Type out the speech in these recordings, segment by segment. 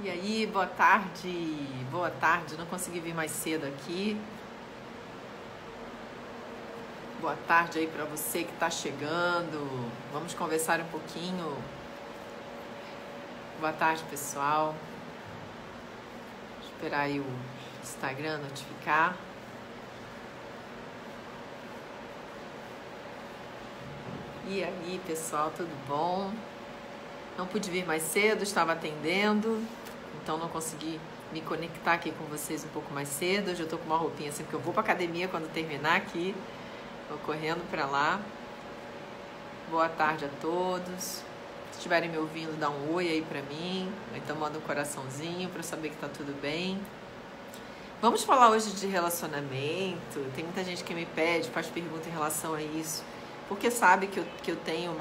E aí, boa tarde. Boa tarde, não consegui vir mais cedo aqui. Boa tarde aí para você que está chegando. Vamos conversar um pouquinho. Boa tarde, pessoal. Vou esperar aí o Instagram notificar. E aí, pessoal, tudo bom? Não pude vir mais cedo, estava atendendo, então não consegui me conectar aqui com vocês um pouco mais cedo. Hoje eu tô com uma roupinha assim, porque eu vou pra academia quando terminar aqui. Tô correndo pra lá. Boa tarde a todos. Se estiverem me ouvindo, dá um oi aí pra mim. Então manda um coraçãozinho pra eu saber que tá tudo bem. Vamos falar hoje de relacionamento. Tem muita gente que me pede, faz pergunta em relação a isso. Porque sabe que eu tenho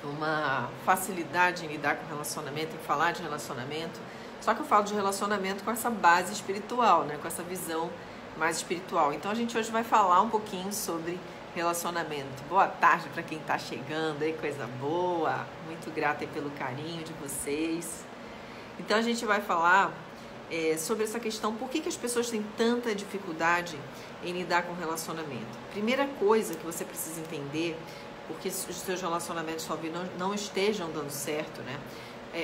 uma facilidade em lidar com relacionamento, em falar de relacionamento. Só que eu falo de relacionamento com essa base espiritual, né? Com essa visão mais espiritual. Então a gente hoje vai falar um pouquinho sobre relacionamento. Boa tarde para quem está chegando aí, coisa boa. Muito grata aí pelo carinho de vocês. Então a gente vai falar sobre essa questão, por que as pessoas têm tanta dificuldade em lidar com relacionamento. Primeira coisa que você precisa entender, porque os seus relacionamentos talvez não estejam dando certo, né?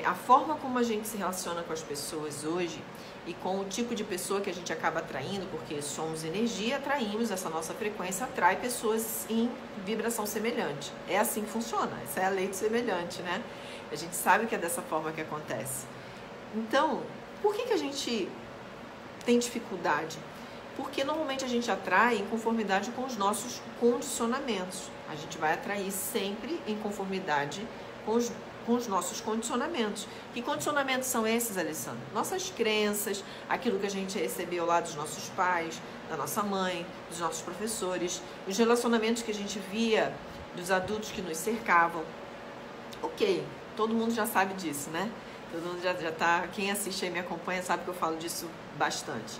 A forma como a gente se relaciona com as pessoas hoje e com o tipo de pessoa que a gente acaba atraindo, porque somos energia, atraímos, essa nossa frequência atrai pessoas em vibração semelhante. É assim que funciona, essa é a lei do semelhante, né? A gente sabe que é dessa forma que acontece. Então, por que a gente tem dificuldade? Porque normalmente a gente atrai em conformidade com os nossos condicionamentos. A gente vai atrair sempre em conformidade com os nossos condicionamentos. Que condicionamentos são esses, Alessandra? Nossas crenças, aquilo que a gente recebeu lá dos nossos pais, da nossa mãe, dos nossos professores, os relacionamentos que a gente via dos adultos que nos cercavam. Ok, todo mundo já sabe disso, né? Todo mundo já tá, quem assiste aí me acompanha sabe que eu falo disso bastante.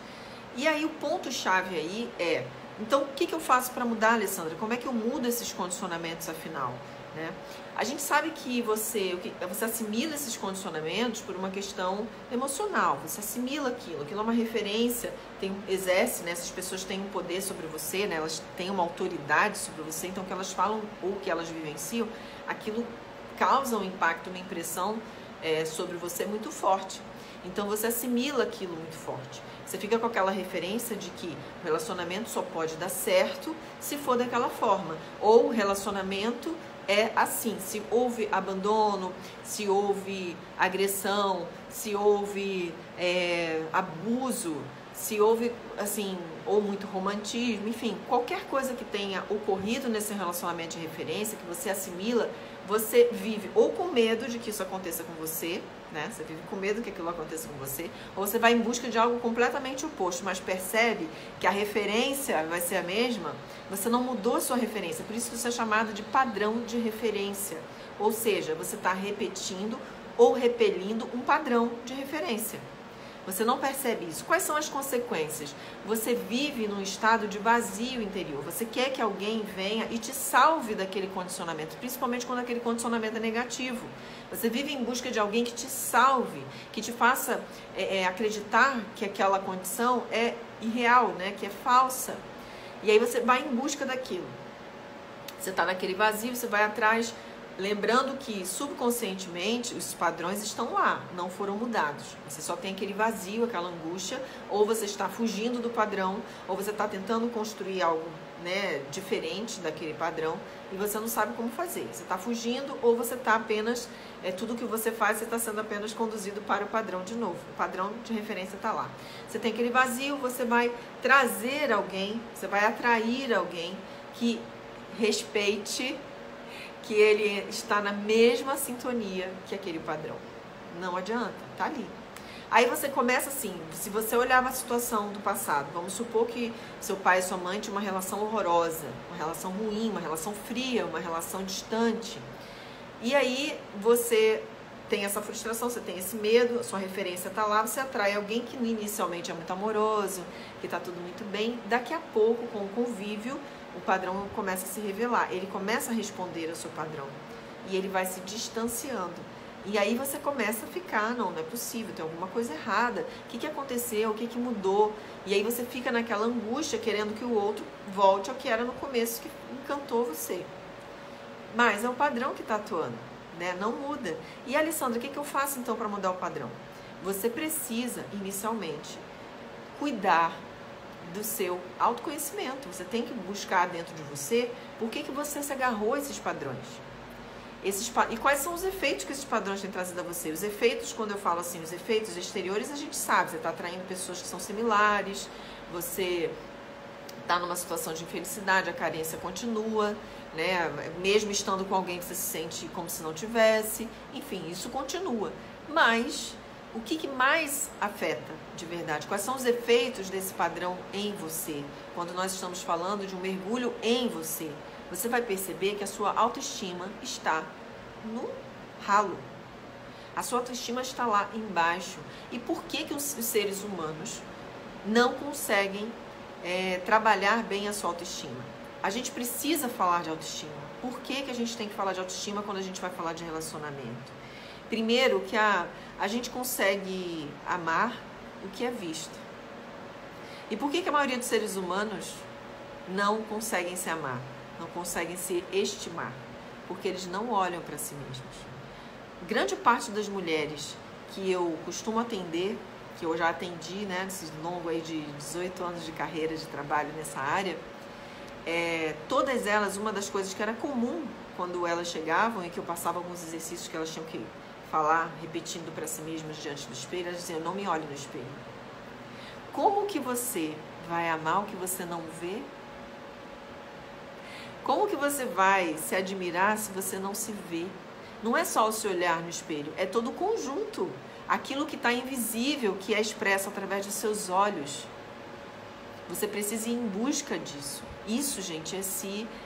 E aí o ponto-chave aí é, então o que eu faço para mudar, Alessandra? Como é que eu mudo esses condicionamentos afinal? Né? A gente sabe que você assimila esses condicionamentos por uma questão emocional, você assimila aquilo é uma referência, exerce, né? Essas pessoas têm um poder sobre você, né? Elas têm uma autoridade sobre você, então o que elas falam ou o que elas vivenciam, aquilo causa um impacto, uma impressão sobre você muito forte. Então você assimila aquilo muito forte. Você fica com aquela referência de que o relacionamento só pode dar certo se for daquela forma. Ou o relacionamento é assim, se houve abandono, se houve agressão, se houve abuso, se houve, assim, ou muito romantismo, enfim, qualquer coisa que tenha ocorrido nesse relacionamento de referência, que você assimila, você vive ou com medo de que isso aconteça com você, né? Você vive com medo que aquilo aconteça com você, ou você vai em busca de algo completamente oposto, mas percebe que a referência vai ser a mesma, você não mudou a sua referência, por isso que isso é chamado de padrão de referência, ou seja, você está repetindo ou repelindo um padrão de referência. Você não percebe isso. Quais são as consequências? Você vive num estado de vazio interior. Você quer que alguém venha e te salve daquele condicionamento, principalmente quando aquele condicionamento é negativo. Você vive em busca de alguém que te salve, que te faça acreditar que aquela condição é irreal, né? Que é falsa. E aí você vai em busca daquilo. Você está naquele vazio, você vai atrás, lembrando que subconscientemente os padrões estão lá, não foram mudados. Você só tem aquele vazio, aquela angústia, ou você está fugindo do padrão, ou você está tentando construir algo, né, diferente daquele padrão e você não sabe como fazer. Você está fugindo ou você está apenas, tudo que você faz, você está sendo apenas conduzido para o padrão de novo. O padrão de referência está lá. Você tem aquele vazio, você vai trazer alguém, você vai atrair alguém que respeite, que ele está na mesma sintonia que aquele padrão. Não adianta, tá ali. Aí você começa assim, se você olhava a situação do passado, vamos supor que seu pai e sua mãe tinham uma relação horrorosa, uma relação ruim, uma relação fria, uma relação distante. E aí você tem essa frustração, você tem esse medo, a sua referência está lá, você atrai alguém que inicialmente é muito amoroso, que está tudo muito bem. Daqui a pouco, com o convívio, o padrão começa a se revelar, ele começa a responder ao seu padrão e ele vai se distanciando. E aí você começa a ficar, não é possível, tem alguma coisa errada. O que aconteceu? O que mudou? E aí você fica naquela angústia, querendo que o outro volte ao que era no começo, que encantou você. Mas é o padrão que está atuando, né? Não muda. E, Alessandra, o que eu faço então para mudar o padrão? Você precisa, inicialmente, cuidar do seu autoconhecimento. Você tem que buscar dentro de você por que você se agarrou a esses padrões. E quais são os efeitos que esses padrões têm trazido a você? Os efeitos, quando eu falo assim, os efeitos exteriores, a gente sabe. Você está atraindo pessoas que são similares, você está numa situação de infelicidade, a carência continua, né? Mesmo estando com alguém, você se sente como se não tivesse. Enfim, isso continua. Mas o que mais afeta de verdade? Quais são os efeitos desse padrão em você? Quando nós estamos falando de um mergulho em você, você vai perceber que a sua autoestima está no ralo. A sua autoestima está lá embaixo. E por que os seres humanos não conseguem trabalhar bem a sua autoestima? A gente precisa falar de autoestima. Por que a gente tem que falar de autoestima quando a gente vai falar de relacionamento? Primeiro, que a gente consegue amar o que é visto. E por que a maioria dos seres humanos não conseguem se amar? Não conseguem se estimar? Porque eles não olham para si mesmos. Grande parte das mulheres que eu costumo atender, que eu já atendi, né, nesse longo aí de 18 anos de carreira de trabalho nessa área, todas elas, uma das coisas que era comum quando elas chegavam e que eu passava alguns exercícios que elas tinham que falar, repetindo para si mesmas diante do espelho, elas diziam: não me olhe no espelho. Como que você vai amar o que você não vê? Como que você vai se admirar se você não se vê? Não é só o se olhar no espelho, é todo o conjunto. Aquilo que está invisível, que é expresso através dos seus olhos. Você precisa ir em busca disso. Isso, gente,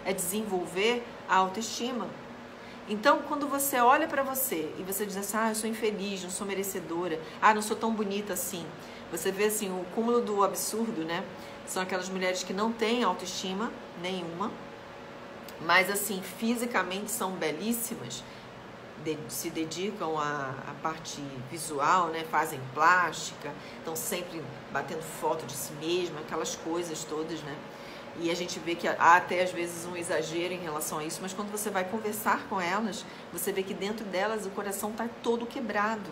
é desenvolver a autoestima. Então, quando você olha para você e você diz assim: eu sou infeliz, não sou merecedora, não sou tão bonita assim. Você vê assim, o cúmulo do absurdo, né? São aquelas mulheres que não têm autoestima nenhuma, mas assim, fisicamente são belíssimas, se dedicam à parte visual, né? Fazem plástica, estão sempre batendo foto de si mesma, aquelas coisas todas, né? E a gente vê que há até às vezes um exagero em relação a isso, mas quando você vai conversar com elas, você vê que dentro delas o coração está todo quebrado.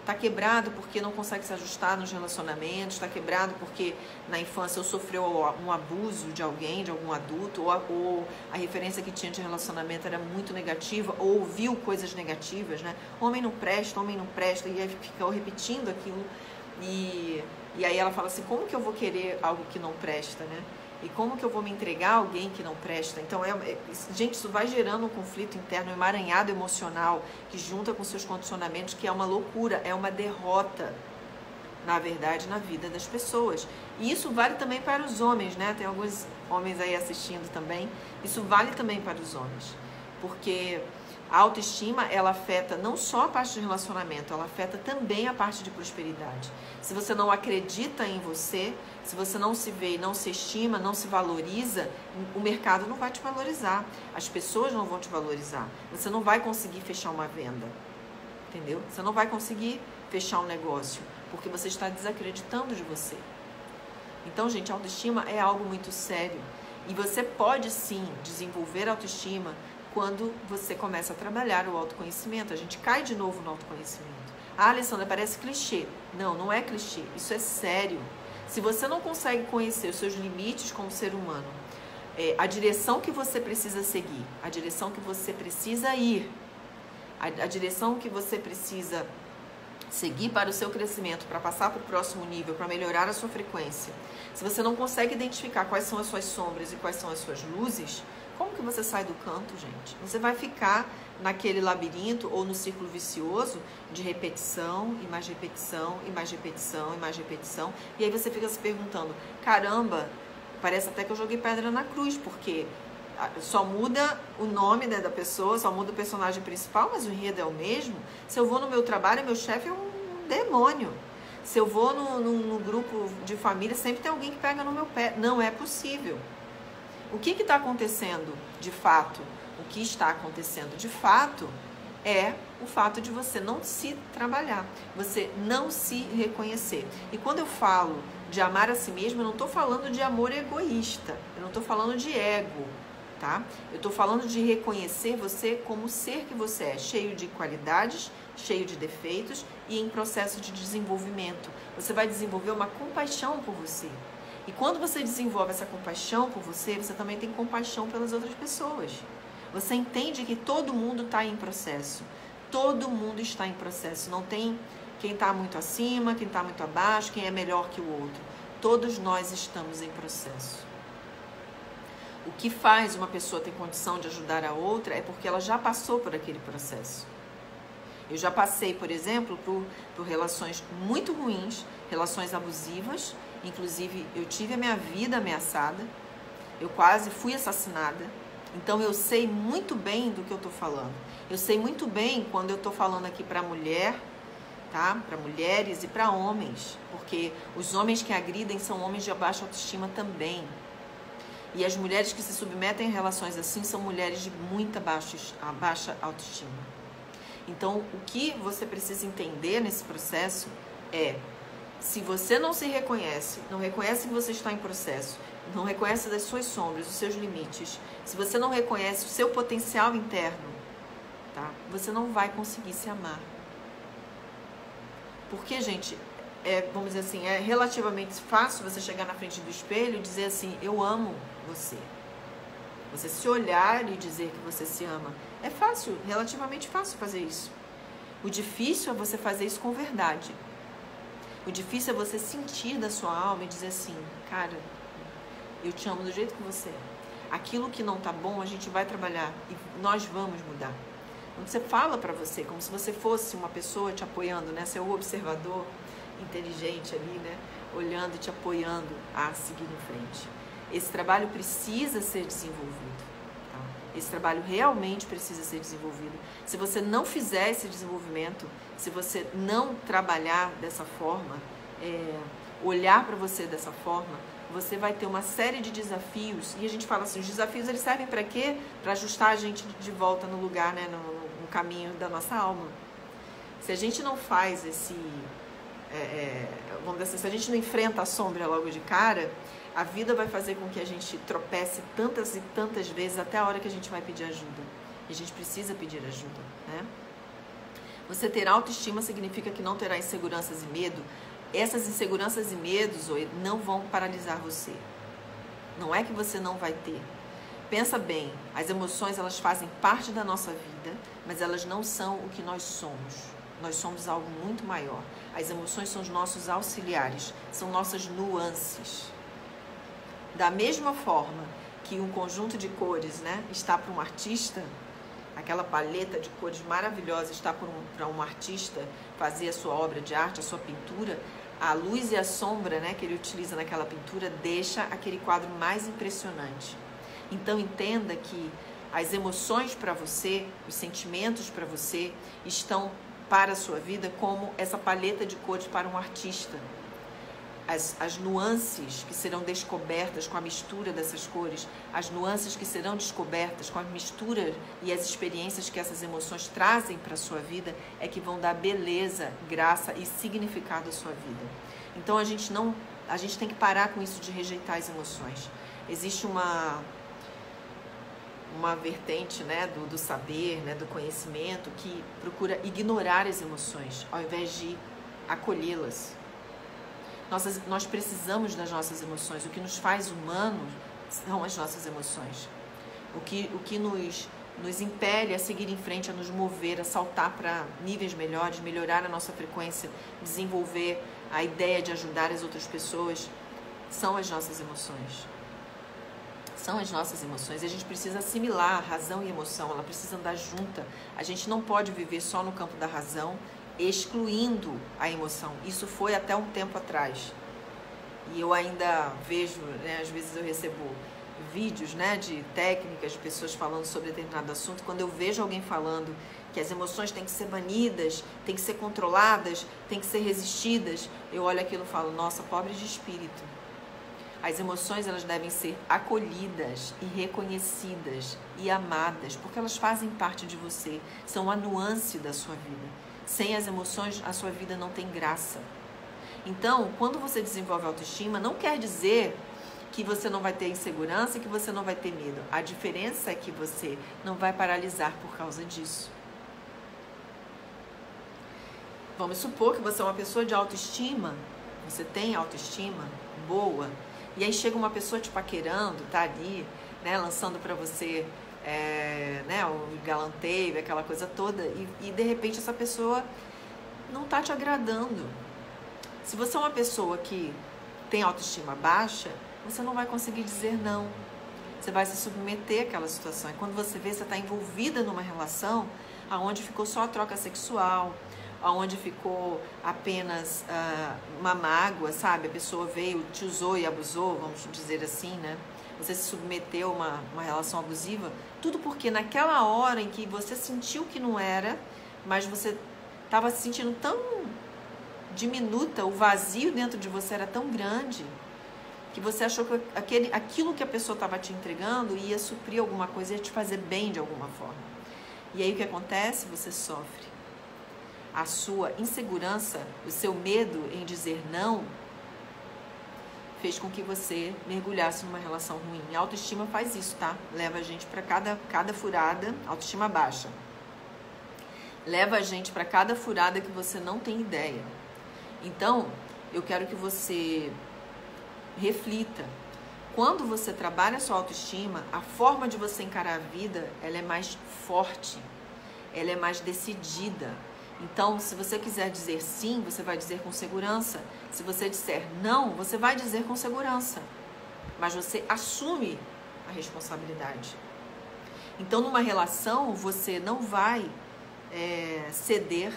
Está quebrado porque não consegue se ajustar nos relacionamentos, está quebrado porque na infância ou sofreu um abuso de alguém, de algum adulto, ou a referência que tinha de relacionamento era muito negativa, ou ouviu coisas negativas, né? Homem não presta, e aí ficou repetindo aquilo. E aí ela fala assim: como que eu vou querer algo que não presta, né? E como que eu vou me entregar a alguém que não presta? Então, gente, isso vai gerando um conflito interno, um emaranhado emocional, que junta com seus condicionamentos, que é uma loucura, é uma derrota, na verdade, na vida das pessoas. E isso vale também para os homens, né? Tem alguns homens aí assistindo também. Isso vale também para os homens, porque a autoestima, ela afeta não só a parte de relacionamento, ela afeta também a parte de prosperidade. Se você não acredita em você, se você não se vê, não se estima, não se valoriza, o mercado não vai te valorizar, as pessoas não vão te valorizar, você não vai conseguir fechar uma venda, entendeu? Você não vai conseguir fechar um negócio, porque você está desacreditando de você. Então, gente, a autoestima é algo muito sério, e você pode sim desenvolver a autoestima quando você começa a trabalhar o autoconhecimento. A gente cai de novo no autoconhecimento. Alessandra, parece clichê. Não, não é clichê, isso é sério. Se você não consegue conhecer os seus limites como ser humano, a direção que você precisa seguir, a direção que você precisa ir, a direção que você precisa seguir para o seu crescimento, para passar para o próximo nível, para melhorar a sua frequência, se você não consegue identificar quais são as suas sombras e quais são as suas luzes, como que você sai do canto, gente? Você vai ficar naquele labirinto ou no círculo vicioso de repetição e mais repetição e mais repetição e mais repetição. E aí você fica se perguntando: caramba, parece até que eu joguei pedra na cruz, porque só muda o nome, né, da pessoa, só muda o personagem principal, mas o enredo é o mesmo. Se eu vou no meu trabalho, meu chefe é um demônio. Se eu vou num grupo de família, sempre tem alguém que pega no meu pé. Não é possível. O que está acontecendo de fato? O que está acontecendo de fato é o fato de você não se trabalhar, você não se reconhecer. E quando eu falo de amar a si mesmo, eu não estou falando de amor egoísta, eu não estou falando de ego, tá? Eu estou falando de reconhecer você como o ser que você é, cheio de qualidades, cheio de defeitos e em processo de desenvolvimento. Você vai desenvolver uma compaixão por você. E quando você desenvolve essa compaixão por você, você também tem compaixão pelas outras pessoas. Você entende que todo mundo está em processo. Todo mundo está em processo. Não tem quem está muito acima, quem está muito abaixo, quem é melhor que o outro. Todos nós estamos em processo. O que faz uma pessoa ter condição de ajudar a outra é porque ela já passou por aquele processo. Eu já passei, por exemplo, por relações muito ruins, relações abusivas. Inclusive, eu tive a minha vida ameaçada. Eu quase fui assassinada. Então, eu sei muito bem do que eu estou falando. Eu sei muito bem quando eu estou falando aqui para mulher, tá? Para mulheres e para homens. Porque os homens que agridem são homens de baixa autoestima também. E as mulheres que se submetem a relações assim são mulheres de muita baixa autoestima. Então, o que você precisa entender nesse processo é, se você não se reconhece, não reconhece que você está em processo, não reconhece as suas sombras, os seus limites, se você não reconhece o seu potencial interno, tá? Você não vai conseguir se amar. Porque, gente, vamos dizer assim, é relativamente fácil você chegar na frente do espelho e dizer assim, eu amo você. Você se olhar e dizer que você se ama. É fácil, relativamente fácil fazer isso. O difícil é você fazer isso com verdade. O difícil é você sentir da sua alma e dizer assim, cara, eu te amo do jeito que você é. Aquilo que não tá bom, a gente vai trabalhar e nós vamos mudar. Quando você fala pra você, como se você fosse uma pessoa te apoiando, né? Você é o observador inteligente ali, né? Olhando e te apoiando a seguir em frente. Esse trabalho precisa ser desenvolvido. Tá? Esse trabalho realmente precisa ser desenvolvido. Se você não fizer esse desenvolvimento, se você não trabalhar dessa forma, olhar para você dessa forma, você vai ter uma série de desafios. E a gente fala assim, os desafios eles servem para quê? Para ajustar a gente de volta no lugar, né? no caminho da nossa alma. Se a gente não faz esse... vamos dizer assim, se a gente não enfrenta a sombra logo de cara, a vida vai fazer com que a gente tropece tantas e tantas vezes até a hora que a gente vai pedir ajuda. E a gente precisa pedir ajuda, né? Você ter autoestima significa que não terá inseguranças e medo. Essas inseguranças e medos não vão paralisar você. Não é que você não vai ter. Pensa bem, as emoções elas fazem parte da nossa vida, mas elas não são o que nós somos. Nós somos algo muito maior. As emoções são os nossos auxiliares, são nossas nuances. Da mesma forma que um conjunto de cores, né, está para um artista, aquela paleta de cores maravilhosa está para um artista fazer a sua obra de arte, a sua pintura, a luz e a sombra, né, que ele utiliza naquela pintura deixa aquele quadro mais impressionante. Então entenda que as emoções para você, os sentimentos para você estão para a sua vida como essa paleta de cores para um artista. As nuances que serão descobertas com a mistura dessas cores, as nuances que serão descobertas com a mistura e as experiências que essas emoções trazem para a sua vida é que vão dar beleza, graça e significado à sua vida. Então a gente tem que parar com isso de rejeitar as emoções. Existe uma vertente, né, do saber, né, do conhecimento que procura ignorar as emoções ao invés de acolhê-las. Nós precisamos das nossas emoções. O que nos faz humanos são as nossas emoções. O que nos impele a seguir em frente, a nos mover, a saltar para níveis melhores, melhorar a nossa frequência, desenvolver a ideia de ajudar as outras pessoas, são as nossas emoções. São as nossas emoções. E a gente precisa assimilar razão e emoção. Ela precisa andar junta. A gente não pode viver só no campo da razão, excluindo a emoção. Isso foi até um tempo atrás. E eu ainda vejo, né, às vezes eu recebo vídeos, né, de técnicas, de pessoas falando sobre determinado assunto. Quando eu vejo alguém falando que as emoções têm que ser banidas, têm que ser controladas, têm que ser resistidas, eu olho aquilo e falo, nossa, pobre de espírito. As emoções, elas devem ser acolhidas e reconhecidas e amadas, porque elas fazem parte de você, são a nuance da sua vida. Sem as emoções, a sua vida não tem graça. Então, quando você desenvolve autoestima, não quer dizer que você não vai ter insegurança e que você não vai ter medo. A diferença é que você não vai paralisar por causa disso. Vamos supor que você é uma pessoa de autoestima, você tem autoestima boa, e aí chega uma pessoa te paquerando, tá ali, né, lançando pra você né, o galanteio, aquela coisa toda, e de repente essa pessoa não tá te agradando. Se você é uma pessoa que tem autoestima baixa, você não vai conseguir dizer não. Você vai se submeter àquela situação. E quando você vê, você está envolvida numa relação onde ficou só a troca sexual, onde ficou apenas uma mágoa, sabe? A pessoa veio, te usou e abusou, vamos dizer assim, né? Você se submeteu a uma relação abusiva, tudo porque naquela hora em que você sentiu que não era, mas você estava se sentindo tão diminuta, o vazio dentro de você era tão grande, que você achou que aquilo que a pessoa estava te entregando ia suprir alguma coisa, ia te fazer bem de alguma forma. E aí o que acontece? Você sofre. A sua insegurança, o seu medo em dizer não, fez com que você mergulhasse numa relação ruim. A autoestima faz isso, tá? Leva a gente para cada furada, autoestima baixa. Leva a gente para cada furada que você não tem ideia. Então, eu quero que você reflita. Quando você trabalha a sua autoestima, a forma de você encarar a vida, ela é mais forte, ela é mais decidida. Então, se você quiser dizer sim, você vai dizer com segurança. Se você disser não, você vai dizer com segurança. Mas você assume a responsabilidade. Então, numa relação, você não vai ceder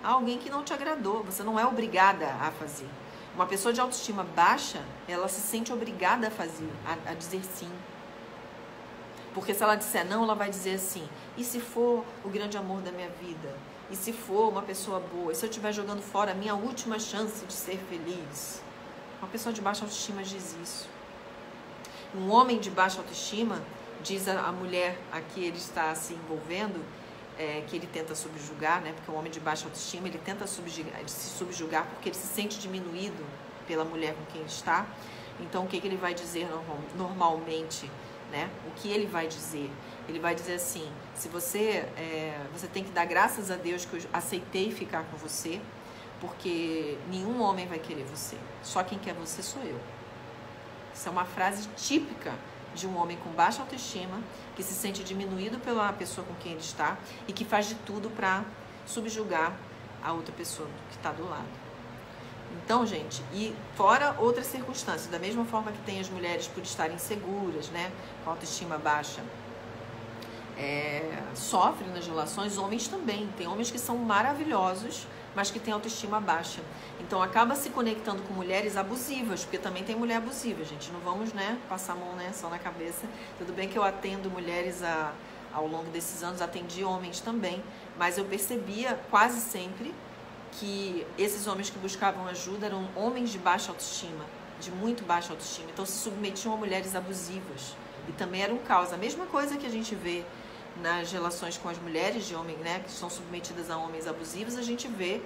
a alguém que não te agradou. Você não é obrigada a fazer. Uma pessoa de autoestima baixa, ela se sente obrigada a fazer, a dizer sim. Porque se ela disser não, ela vai dizer assim: e se for o grande amor da minha vida? E se for uma pessoa boa? E se eu estiver jogando fora a minha última chance de ser feliz? Uma pessoa de baixa autoestima diz isso. Um homem de baixa autoestima, diz a mulher a que ele está se envolvendo, que ele tenta subjugar, né? Porque um homem de baixa autoestima, ele tenta se subjugar porque ele se sente diminuído pela mulher com quem ele está. Então, o que ele vai dizer normalmente, né? O que ele vai dizer? Ele vai dizer assim: se você tem que dar graças a Deus que eu aceitei ficar com você, porque nenhum homem vai querer você. Só quem quer você sou eu. Isso é uma frase típica de um homem com baixa autoestima, que se sente diminuído pela pessoa com quem ele está e que faz de tudo para subjugar a outra pessoa que está do lado. Então, gente, e fora outras circunstâncias, da mesma forma que tem as mulheres por estarem inseguras, né, com autoestima baixa, sofrem nas relações, homens também. Tem homens que são maravilhosos, mas que têm autoestima baixa. Então acaba se conectando com mulheres abusivas, porque também tem mulher abusiva, gente. Não vamos, né, passar a mão, né, só na cabeça. Tudo bem que eu atendo mulheres ao longo desses anos, atendi homens também, mas eu percebia quase sempre que esses homens que buscavam ajuda eram homens de baixa autoestima, de muito baixa autoestima. Então se submetiam a mulheres abusivas. E também era um caos. A mesma coisa que a gente vê nas relações com as mulheres de homem, né, que são submetidas a homens abusivos, a gente vê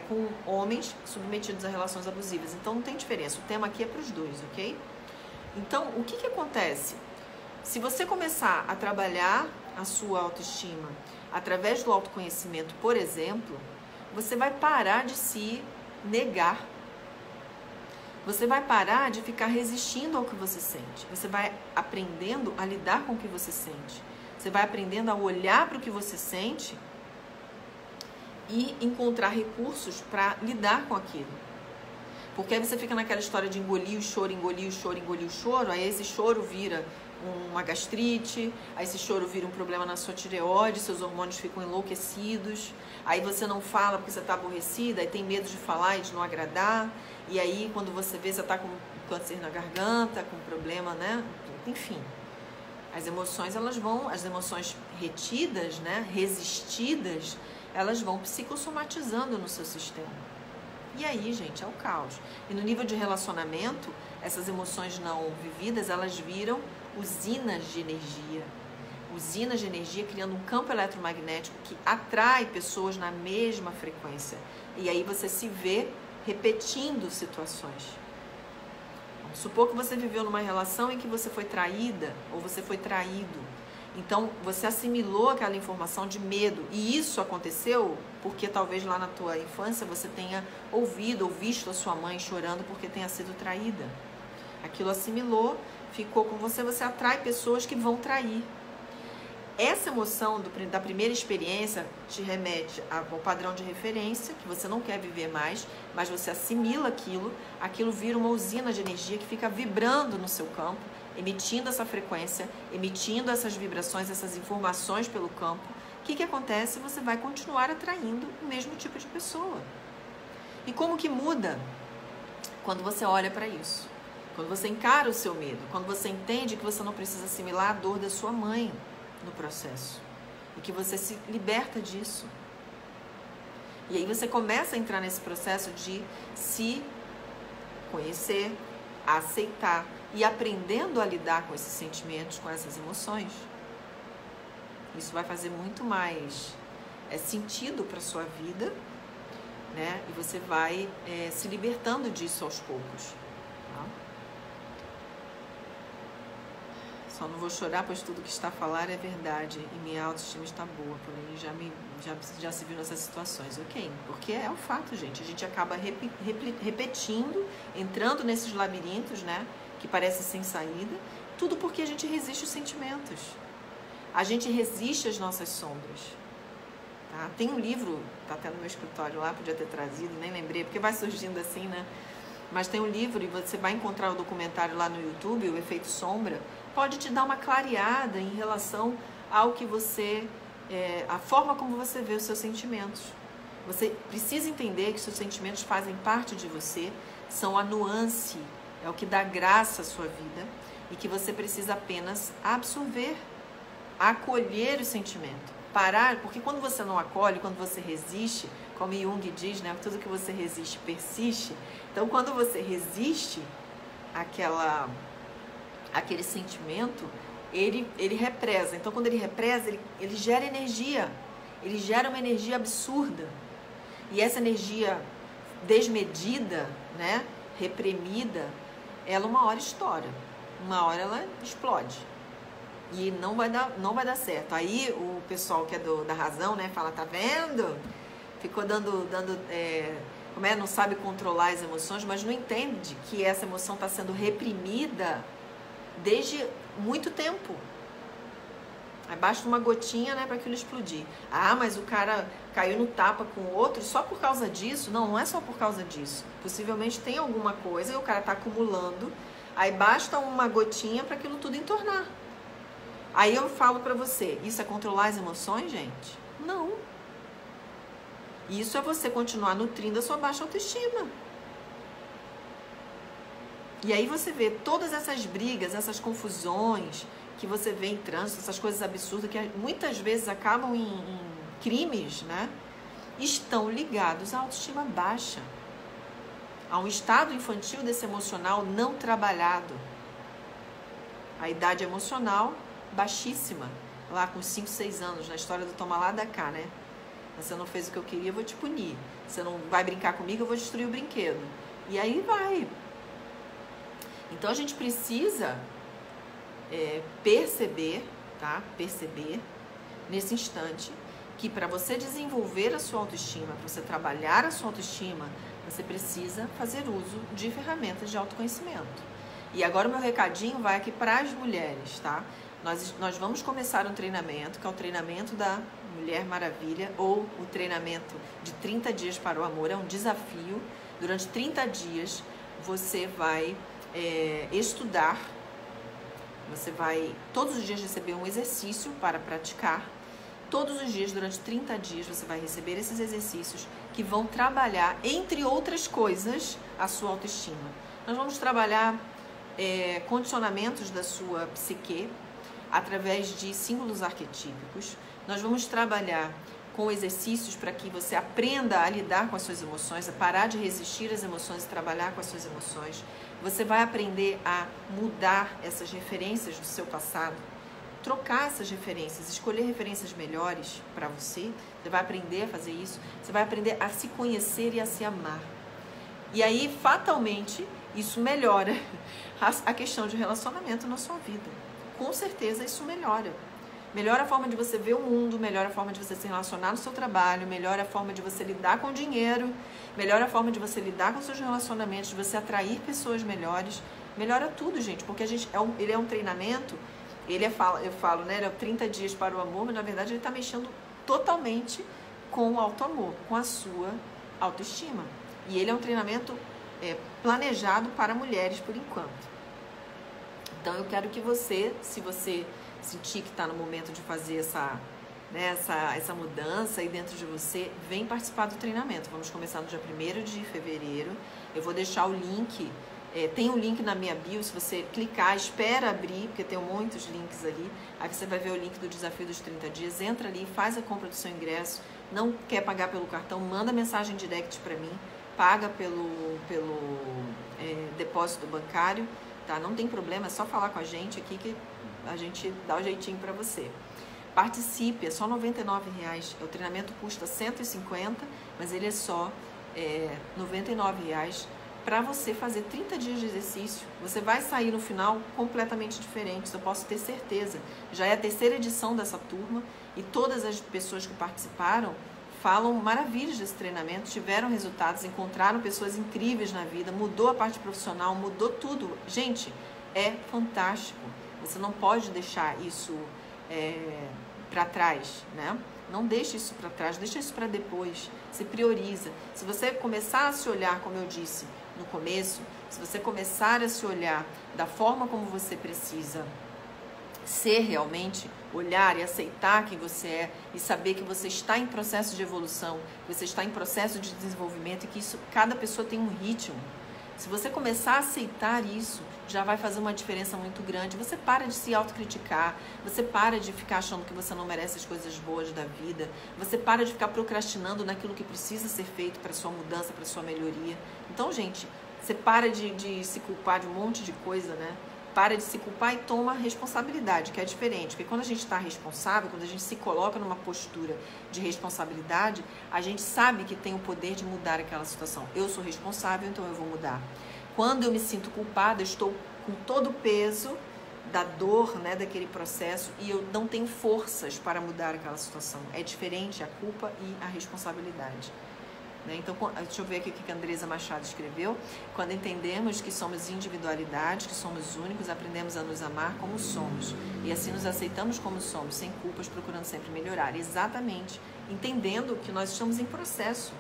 com homens submetidos a relações abusivas. Então não tem diferença, o tema aqui é para os dois, ok? Então, o que acontece? Se você começar a trabalhar a sua autoestima através do autoconhecimento, por exemplo, você vai parar de se negar. Você vai parar de ficar resistindo ao que você sente. Você vai aprendendo a lidar com o que você sente. Você vai aprendendo a olhar para o que você sente e encontrar recursos para lidar com aquilo. Porque aí você fica naquela história de engolir o choro, engolir o choro, engolir o choro, aí esse choro vira uma gastrite, aí esse choro vira um problema na sua tireoide, seus hormônios ficam enlouquecidos, aí você não fala porque você está aborrecida, aí tem medo de falar e de não agradar, e aí quando você vê, você está com câncer na garganta, com problema, né? Enfim. As emoções, as emoções retidas, né, resistidas, elas vão psicossomatizando no seu sistema. E aí, gente, é o caos. E no nível de relacionamento, essas emoções não vividas, elas viram usinas de energia. Usinas de energia criando um campo eletromagnético que atrai pessoas na mesma frequência. E aí você se vê repetindo situações. Vamos supor que você viveu numa relação em que você foi traída ou você foi traído. Então, você assimilou aquela informação de medo. E isso aconteceu porque talvez lá na tua infância você tenha ouvido ou visto a sua mãe chorando porque tenha sido traída. Aquilo assimilou, ficou com você, você atrai pessoas que vão trair. Essa emoção da primeira experiência te remete ao padrão de referência, que você não quer viver mais, mas você assimila aquilo vira uma usina de energia que fica vibrando no seu campo, emitindo essa frequência, emitindo essas vibrações, essas informações pelo campo. O que acontece? Você vai continuar atraindo o mesmo tipo de pessoa. E como que muda? Quando você olha para isso. Quando você encara o seu medo. Quando você entende que você não precisa assimilar a dor da sua mãe no processo. E que você se liberta disso. E aí você começa a entrar nesse processo de se conhecer, aceitar e aprendendo a lidar com esses sentimentos, com essas emoções. Isso vai fazer muito mais sentido para a sua vida, né? E você vai se libertando disso aos poucos. Tá? Só não vou chorar, pois tudo que está a falar é verdade e minha autoestima está boa, porém já se viu nessas situações. Ok, porque é o fato, gente. A gente acaba repetindo, entrando nesses labirintos, né? Que parece sem saída, tudo porque a gente resiste os sentimentos. A gente resiste às nossas sombras. Tá? Tem um livro, tá até no meu escritório lá, podia ter trazido, nem lembrei, porque vai surgindo assim, né? Mas tem um livro e você vai encontrar o documentário lá no YouTube, o Efeito Sombra, pode te dar uma clareada em relação ao que você, a forma como você vê os seus sentimentos. Você precisa entender que seus sentimentos fazem parte de você, são a nuance, é o que dá graça à sua vida e que você precisa apenas absorver, acolher o sentimento, parar, porque quando você não acolhe, quando você resiste, como Jung diz, né, tudo que você resiste persiste. Então, quando você resiste aquele sentimento, ele represa. Então, quando ele represa, ele gera energia, ele gera uma energia absurda. E essa energia desmedida, né, reprimida, ela uma hora estoura, uma hora ela explode e não vai dar certo. Aí o pessoal que é da razão, né, fala, tá vendo? Ficou não sabe controlar as emoções, mas não entende que essa emoção está sendo reprimida desde muito tempo. Aí basta uma gotinha, né, para aquilo explodir. Ah, mas o cara caiu no tapa com o outro só por causa disso? Não, não é só por causa disso. Possivelmente tem alguma coisa e o cara está acumulando. Aí basta uma gotinha para aquilo tudo entornar. Aí eu falo para você, isso é controlar as emoções, gente? Não. Isso é você continuar nutrindo a sua baixa autoestima. E aí você vê todas essas brigas, essas confusões que você vê em trânsito, essas coisas absurdas que muitas vezes acabam em crimes, né? Estão ligados à autoestima baixa, a um estado infantil desse emocional não trabalhado. A idade emocional baixíssima, lá com 5, 6 anos, na história do toma lá da cá, né? Você não fez o que eu queria, eu vou te punir. Você não vai brincar comigo, eu vou destruir o brinquedo. E aí vai. Então a gente precisa perceber, tá? Perceber nesse instante que para você desenvolver a sua autoestima, para você trabalhar a sua autoestima, você precisa fazer uso de ferramentas de autoconhecimento. E agora o meu recadinho vai aqui para as mulheres, tá? Nós vamos começar um treinamento, que é o treinamento da Mulher Maravilha, ou o treinamento de 30 dias para o amor. É um desafio. Durante 30 dias você vai estudar, você vai todos os dias receber um exercício para praticar. Todos os dias, durante 30 dias, você vai receber esses exercícios que vão trabalhar, entre outras coisas, a sua autoestima. Nós vamos trabalhar condicionamentos da sua psique através de símbolos arquetípicos. Nós vamos trabalhar com exercícios para que você aprenda a lidar com as suas emoções, a parar de resistir às emoções e trabalhar com as suas emoções. Você vai aprender a mudar essas referências do seu passado, trocar essas referências, escolher referências melhores para você. Você vai aprender a fazer isso. Você vai aprender a se conhecer e a se amar. E aí, fatalmente, isso melhora a questão de relacionamento na sua vida. Com certeza isso melhora. Melhora a forma de você ver o mundo, melhora a forma de você se relacionar no seu trabalho, melhora a forma de você lidar com o dinheiro, melhora a forma de você lidar com seus relacionamentos, de você atrair pessoas melhores. Melhora tudo, gente, porque ele é um treinamento, eu falo, né, ele é 30 dias para o amor, mas na verdade ele está mexendo totalmente com o auto-amor, com a sua autoestima. E ele é um treinamento planejado para mulheres por enquanto. Então eu quero que você, se você sentir que está no momento de fazer essa mudança aí dentro de você, vem participar do treinamento. Vamos começar no dia 1º de fevereiro. Eu vou deixar o link, tem um link na minha bio, se você clicar, espera abrir, porque tem muitos links ali. Aí você vai ver o link do desafio dos 30 dias, entra ali, faz a compra do seu ingresso. Não quer pagar pelo cartão, manda mensagem direct para mim, paga pelo depósito bancário, tá? Não tem problema, é só falar com a gente aqui que a gente dá o jeitinho para você. Participe, é só R$ 99,00. O treinamento custa 150, mas ele é só R$ 99,00 para você fazer 30 dias de exercício. Você vai sair no final completamente diferente, isso eu posso ter certeza. Já é a 3ª edição dessa turma e todas as pessoas que participaram falam maravilhas desse treinamento, tiveram resultados, encontraram pessoas incríveis na vida, mudou a parte profissional, mudou tudo. Gente, é fantástico. Você não pode deixar isso para trás, né? Não deixe isso para trás, deixa isso para depois. Se prioriza. Se você começar a se olhar, como eu disse no começo, se você começar a se olhar da forma como você precisa ser realmente, olhar e aceitar quem você é e saber que você está em processo de evolução, que você está em processo de desenvolvimento e que isso, cada pessoa tem um ritmo. Se você começar a aceitar isso, já vai fazer uma diferença muito grande. Você para de se autocriticar, você para de ficar achando que você não merece as coisas boas da vida, você para de ficar procrastinando naquilo que precisa ser feito para sua mudança, para sua melhoria. Então, gente, você para de se culpar de um monte de coisa, né? Para de se culpar e toma responsabilidade, que é diferente. Porque quando a gente está responsável, quando a gente se coloca numa postura de responsabilidade, a gente sabe que tem o poder de mudar aquela situação. Eu sou responsável, então eu vou mudar. Quando eu me sinto culpada, eu estou com todo o peso da dor, né, daquele processo e eu não tenho forças para mudar aquela situação. É diferente a culpa e a responsabilidade. Então, deixa eu ver aqui o que a Andresa Machado escreveu. Quando entendemos que somos individualidades, que somos únicos, aprendemos a nos amar como somos. E assim nos aceitamos como somos, sem culpas, procurando sempre melhorar. Exatamente. Entendendo que nós estamos em processo.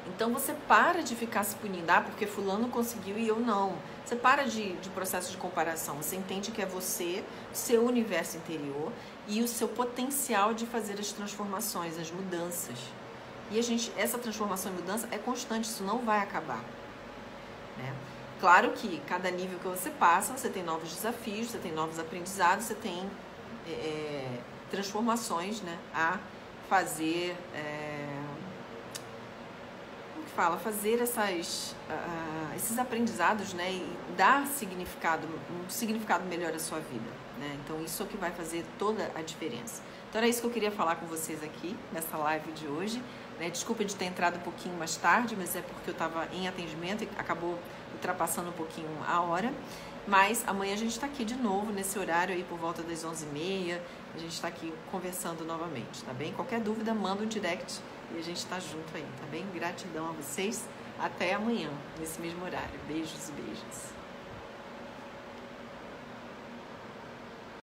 Então, você para de ficar se punindo. Ah, porque fulano conseguiu e eu não. Você para de processo de comparação. Você entende que é você, seu universo interior e o seu potencial de fazer as transformações, as mudanças. E essa transformação e mudança é constante, isso não vai acabar, né? Claro que cada nível que você passa, você tem novos desafios, você tem novos aprendizados, você tem transformações, né, a fazer, como que fala? Fazer esses aprendizados, né, e dar significado, um significado melhor à sua vida, né? Então isso é o que vai fazer toda a diferença. Então era isso que eu queria falar com vocês aqui, nessa live de hoje. Desculpa de ter entrado um pouquinho mais tarde, mas é porque eu estava em atendimento e acabou ultrapassando um pouquinho a hora. Mas amanhã a gente está aqui de novo, nesse horário aí por volta das 11h30. A gente está aqui conversando novamente, tá bem? Qualquer dúvida, manda um direct e a gente está junto aí, tá bem? Gratidão a vocês. Até amanhã, nesse mesmo horário. Beijos e beijos.